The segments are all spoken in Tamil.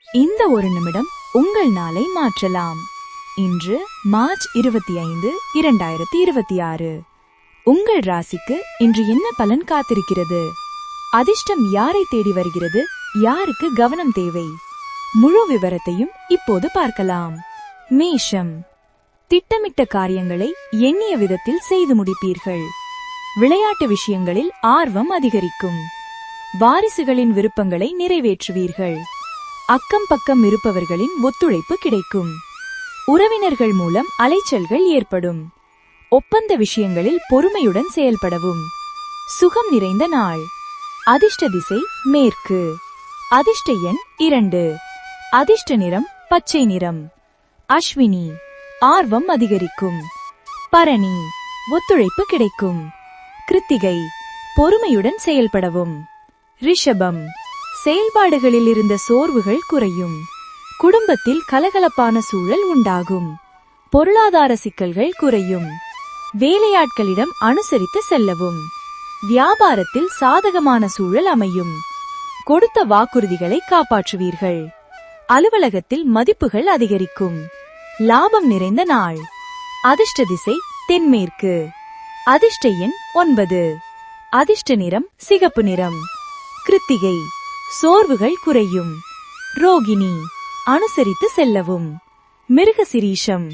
இந்த ஒரு நிமிடம் உங்கள் நாளை மாற்றலாம். இன்று மார்ச் 25, 2026. உங்கள் ராசிக்கு இன்று என்ன பலன் காத்திருக்கிறது? அதிர்ஷ்டம் யாரை தேடி வருகிறது? யாருக்கு கவனம் தேவை? முழு விவரத்தையும் இப்போது பார்க்கலாம். மேஷம், திட்டமிட்ட காரியங்களை எண்ணிய விதத்தில் செய்து முடிப்பீர்கள். விளையாட்டு விஷயங்களில் ஆர்வம் அதிகரிக்கும். வாரிசுகளின் விருப்பங்களை நிறைவேற்றுவீர்கள். அக்கம் பக்கம் இருப்பவர்களின் ஒத்துழைப்பு கிடைக்கும். உறவினர்கள் மூலம் அலைச்சல்கள் ஏற்படும். ஒப்பந்த விஷயங்களில் பொறுமையுடன் செயல்படவும். சுகம் நிறைந்த நாள். அதிர்ஷ்ட திசை மேற்கு. அதிர்ஷ்ட எண் 2. அதிர்ஷ்ட நிறம் பச்சை நிறம். அஸ்வினி, ஆர்வம் அதிகரிக்கும். பரணி, ஒத்துழைப்பு கிடைக்கும். கிருத்திகை, பொறுமையுடன் செயல்படவும். ரிஷபம், செயல்பாடுகளில் இருந்த சோர்வுகள் குறையும். குடும்பத்தில் கலகலப்பான சூழல் உண்டாகும். பொருளாதார சிக்கல்கள் குறையும். வேலையாட்களிடம் அனுசரித்து செல்லவும். வியாபாரத்தில் சாதகமான சூழல் அமையும். கொடுத்த வாக்குறுதிகளை காப்பாற்றுவீர்கள். அலுவலகத்தில் மதிப்புகள் அதிகரிக்கும். லாபம் நிறைந்த நாள். அதிர்ஷ்ட திசை தென்மேற்கு. அதிர்ஷ்ட எண் 9. அதிர்ஷ்ட நிறம் சிகப்பு நிறம். கிருத்திகை, சோர்வுகள் குறையும். ரோகிணி, அனுசரித்து செல்லவும். மிருகசிரீஷம்,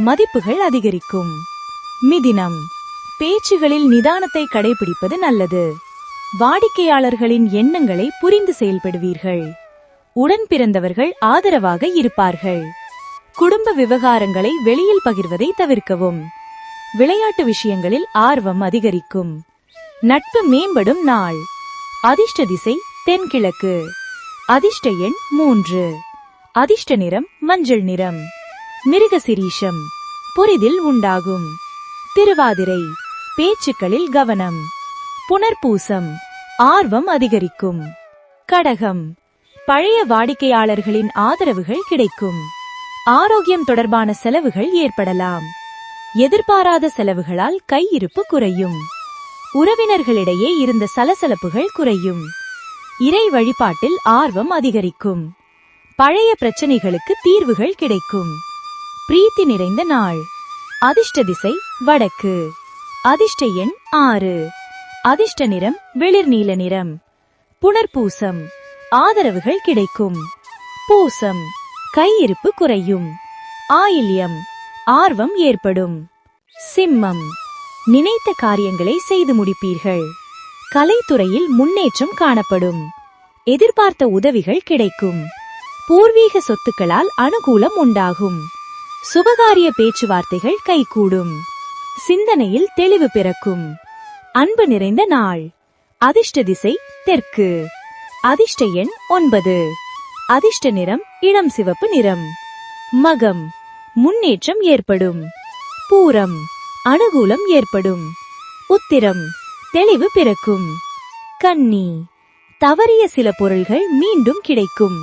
மதிப்புகள் அதிகரிக்கும். மிதினம், பேச்சுகளில் நிதானத்தை கடைபிடிப்பது நல்லது. வாடிக்கையாளர்களின் எண்ணங்களை புரிந்து செயல்படுவீர்கள். உடன் பிறந்தவர்கள் ஆதரவாக இருப்பார்கள். குடும்ப விவகாரங்களை வெளியில் பகிர்வதை தவிர்க்கவும். விளையாட்டு விஷயங்களில் ஆர்வம் அதிகரிக்கும். நட்பு மேம்படும் நாள். அதிர்ஷ்ட திசை தென்கிழக்கு. அதிர்ஷ்ட எண் 3. அதிர்ஷ்ட நிறம் மஞ்சள் நிறம். மிருகசிரீஷம், புரிதில் உண்டாகும். திருவாதிரை, பேச்சுக்களில் கவனம். புனர்பூசம், ஆர்வம் அதிகரிக்கும். கடகம், பழைய வாடிக்கையாளர்களின் ஆதரவுகள் கிடைக்கும். ஆரோக்கியம் தொடர்பான செலவுகள் ஏற்படலாம். எதிர்பாராத செலவுகளால் கையிருப்பு குறையும். உறவினர்களிடையே இருந்த சலசலப்புகள் குறையும். இறை வழிபாட்டில் ஆர்வம் அதிகரிக்கும். பழைய பிரச்சனைகளுக்கு தீர்வுகள் கிடைக்கும். பிரீத்தி நிறைந்த நாள். அதிர்ஷ்ட திசை வடக்கு. அதிர்ஷ்ட எண் 6. அதிர்ஷ்ட நிறம் வெளிர் நீல நிறம். புனர்பூசம், ஆதரவுகள் கிடைக்கும். பூசம், கையிருப்பு குறையும். ஆயில்யம், ஆர்வம் ஏற்படும். சிம்மம், நினைத்த காரியங்களை செய்து முடிப்பீர்கள். கலைத்துறையில் முன்னேற்றம் காணப்படும். எதிர்பார்த்த உதவிகள் கிடைக்கும். பூர்வீக சொத்துக்களால் அனுகூலம் உண்டாகும். சுபகாரிய பேச்சுவார்த்தைகள் கைகூடும். சிந்தனையில் தெளிவு பிறக்கும். அன்பு நிறைந்த நாள். அதிர்ஷ்ட திசை தெற்கு. அதிர்ஷ்ட எண் 9. அதிர்ஷ்ட நிறம் இளம் சிவப்பு நிறம். மகம், முன்னேற்றம் ஏற்படும். பூரம், அனுகூலம் ஏற்படும். உத்திரம், தெளிவு பிறக்கும். கன்னி, தவறிய சில பொருள்கள் மீண்டும் கிடைக்கும்.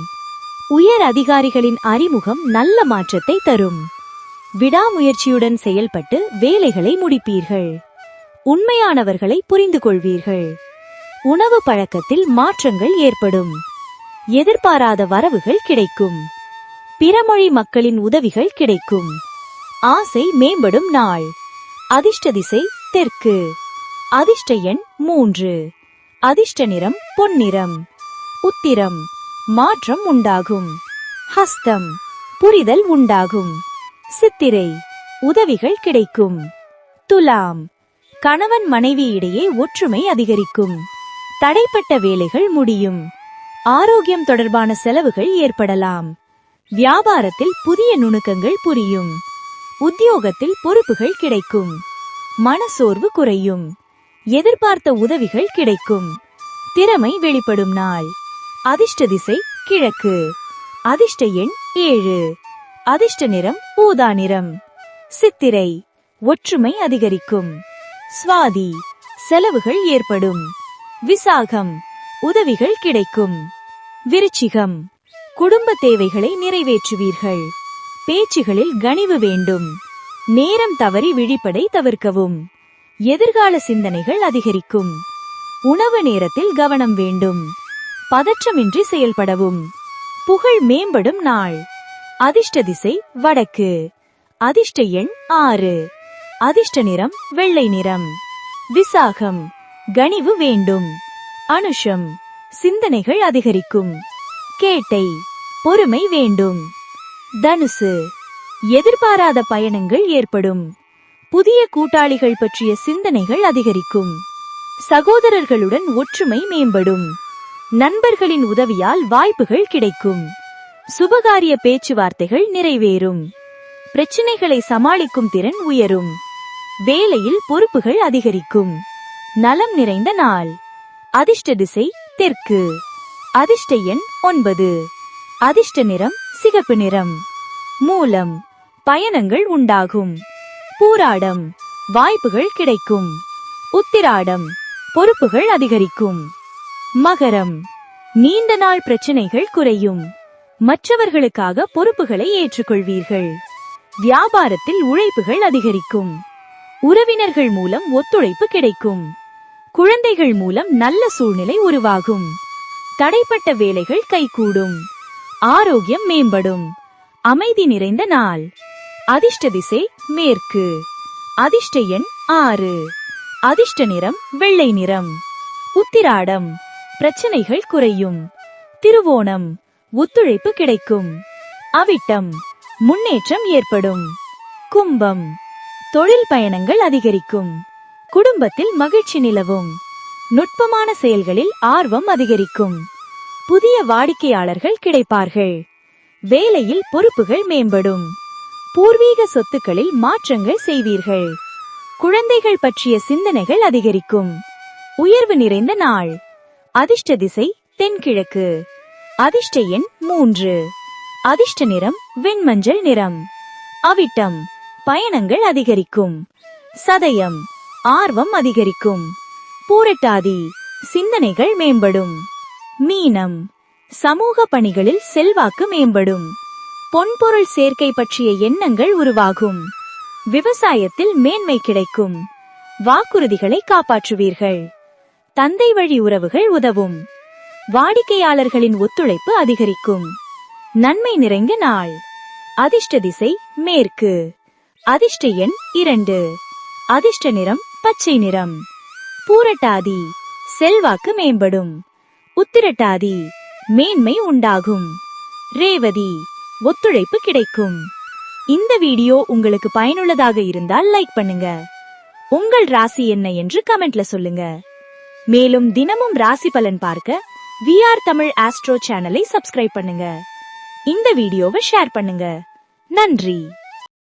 உயர் அதிகாரிகளின் அறிமுகம் நல்ல மாற்றத்தை தரும். விடாமுயற்சியுடன் செயல்பட்டு வேலைகளை முடிப்பீர்கள். உண்மையானவர்களை புரிந்து கொள்வீர்கள். உணவு பழக்கத்தில் மாற்றங்கள் ஏற்படும். எதிர்பாராத வரவுகள் கிடைக்கும். பிறமொழி மக்களின் உதவிகள் கிடைக்கும். ஆசை மேம்படும் நாள். அதிர்ஷ்ட திசை தெற்கு. அதிர்ஷ்ட எண் 3. அதிர்ஷ்ட நிறம் பொன்னிறம். உத்திரம், மாற்றம் உண்டாகும். ஹஸ்தம், புரிதல் உண்டாகும். சித்திரை, உதவிகள் கிடைக்கும். துலாம், கணவன் மனைவி இடையே ஒற்றுமை அதிகரிக்கும். தடைப்பட்ட வேலைகள் முடியும். ஆரோக்கியம் தொடர்பான செலவுகள் ஏற்படலாம். வியாபாரத்தில் புதிய நுணுக்கங்கள் புரியும். உத்தியோகத்தில் பொறுப்புகள் கிடைக்கும். மனசோர்வு குறையும். எதிர்பார்த்த உதவிகள் கிடைக்கும். திறமை வெளிப்படும் நாள். அதிர்ஷ்ட திசை கிழக்கு. அதிர்ஷ்ட எண் 7. அதிர்ஷ்ட நிறம் ஊதா நிறம். சித்திரை, ஒற்றுமை அதிகரிக்கும். சுவாதி, செலவுகள் ஏற்படும். விசாகம், உதவிகள் கிடைக்கும். விருச்சிகம், குடும்ப தேவைகளை நிறைவேற்றுவீர்கள். பேச்சுகளில் கனிவு வேண்டும். நேரம் தவறி விழிப்பதை தவிர்க்கவும். எதிர்கால சிந்தனைகள் அதிகரிக்கும். உணவு நேரத்தில் கவனம் வேண்டும். பதற்றமின்றி செயல்படவும். புகழ் மேம்படும் நாள். அதிர்ஷ்ட திசை வடக்கு. அதிர்ஷ்ட எண் 6. அதிர்ஷ்ட நிறம் வெள்ளை நிறம். விசாகம் கனிவு வேண்டும். அனுஷம் சிந்தனைகள் அதிகரிக்கும். கேட்டை பொறுமை வேண்டும். தனுசு எதிர்பாராத பயணங்கள் ஏற்படும். புதிய கூட்டாளிகள் பற்றிய சிந்தனைகள் அதிகரிக்கும். சகோதரர்களுடன் ஒற்றுமை மேம்படும். நண்பர்களின் உதவியால் வாய்ப்புகள் கிடைக்கும். சுபகாரிய பேச்சுவார்த்தைகள் நிறைவேறும். பிரச்சனைகளை சமாளிக்கும் திறன் உயரும். வேலையில் பொறுப்புகள் அதிகரிக்கும். நலம் நிறைந்த நாள். அதிர்ஷ்ட திசை தெற்கு. அதிர்ஷ்ட எண் 9. அதிர்ஷ்ட நிறம் சிகப்பு நிறம். மூலம் பயணங்கள் உண்டாகும். பூராடம் வாய்ப்புகள் கிடைக்கும். உத்திராடம் பொறுப்புகள் அதிகரிக்கும். மகரம் நீண்ட நாள் பிரச்சனைகள் குறையும். மற்றவர்களுக்காக பொறுப்புகளை ஏற்றுக்கொள்வீர்கள். வியாபாரத்தில் உழைப்புகள் அதிகரிக்கும். உறவினர்கள் மூலம் ஒத்துழைப்பு கிடைக்கும். குழந்தைகள் மூலம் நல்ல சூழ்நிலை உருவாகும். தடைப்பட்ட வேலைகள் கைகூடும். ஆரோக்கியம் மேம்படும். அமைதி நிறைந்த நாள். அதிர்ஷ்ட திசை மேற்கு. அதிர்ஷ்ட எண் 6. அதிர்ஷ்ட நிறம் வெள்ளை நிறம். உத்திராடம் பிரச்சனைகள் குறையும். திருவோணம் ஒத்துழைப்பு கிடைக்கும். அவிட்டம் முன்னேற்றம் ஏற்படும். கும்பம் தொழில் பயணங்கள் அதிகரிக்கும். குடும்பத்தில் மகிழ்ச்சி நிலவும். நுட்பமான செயல்களில் ஆர்வம் அதிகரிக்கும். புதிய வாடிக்கையாளர்கள் கிடைப்பார்கள். வேலையில் பொறுப்புகள் மேம்படும். பூர்வீக சொத்துக்களில் மாற்றங்கள் செய்வீர்கள். குழந்தைகள் பற்றிய சிந்தனைகள் அதிகரிக்கும். உயர்வு நிறைந்த நாள். அதிர்ஷ்ட திசை தென்கிழக்கு. அதிர்ஷ்ட எண் 3. அதிர்ஷ்ட நிறம் வெண்மஞ்சள் நிறம். அவிட்டம் பயணங்கள் அதிகரிக்கும். சதயம் ஆர்வம் அதிகரிக்கும். பூரட்டாதி சிந்தனைகள் மேம்படும். மீனம் சமூக பணிகளில் செல்வாக்கு மேம்படும். பொன்பொருள் சேர்க்கை பற்றிய எண்ணங்கள் உருவாகும். விவசாயத்தில் மேன்மை கிடைக்கும். வாக்குறுதிகளை காப்பாற்றுவீர்கள். தந்தை வழி உறவுகள் உதவும். வாடிக்கையாளர்களின் ஒத்துழைப்பு அதிகரிக்கும். நன்மை நிறைந்த நாள். அதிர்ஷ்ட திசை மேற்கு. அதிர்ஷ்ட எண் 2. அதிர்ஷ்ட நிறம் பச்சை நிறம். பூரட்டாதி செல்வாக்கு மேம்படும். உத்திரட்டாதி மேன்மை உண்டாகும். ரேவதி ஒத்துழைப்பு கிடைக்கும். இந்த வீடியோ உங்களுக்கு பயனுள்ளதாக இருந்தால் லைக் பண்ணுங்க. உங்கள் ராசி என்ன என்று கமெண்ட்ல சொல்லுங்க. மேலும் தினமும் ராசி பலன் பார்க்க VR தமிழ் ஆஸ்ட்ரோ சேனலை சப்ஸ்கிரைப் பண்ணுங்க. இந்த வீடியோவை ஷேர் பண்ணுங்க. நன்றி.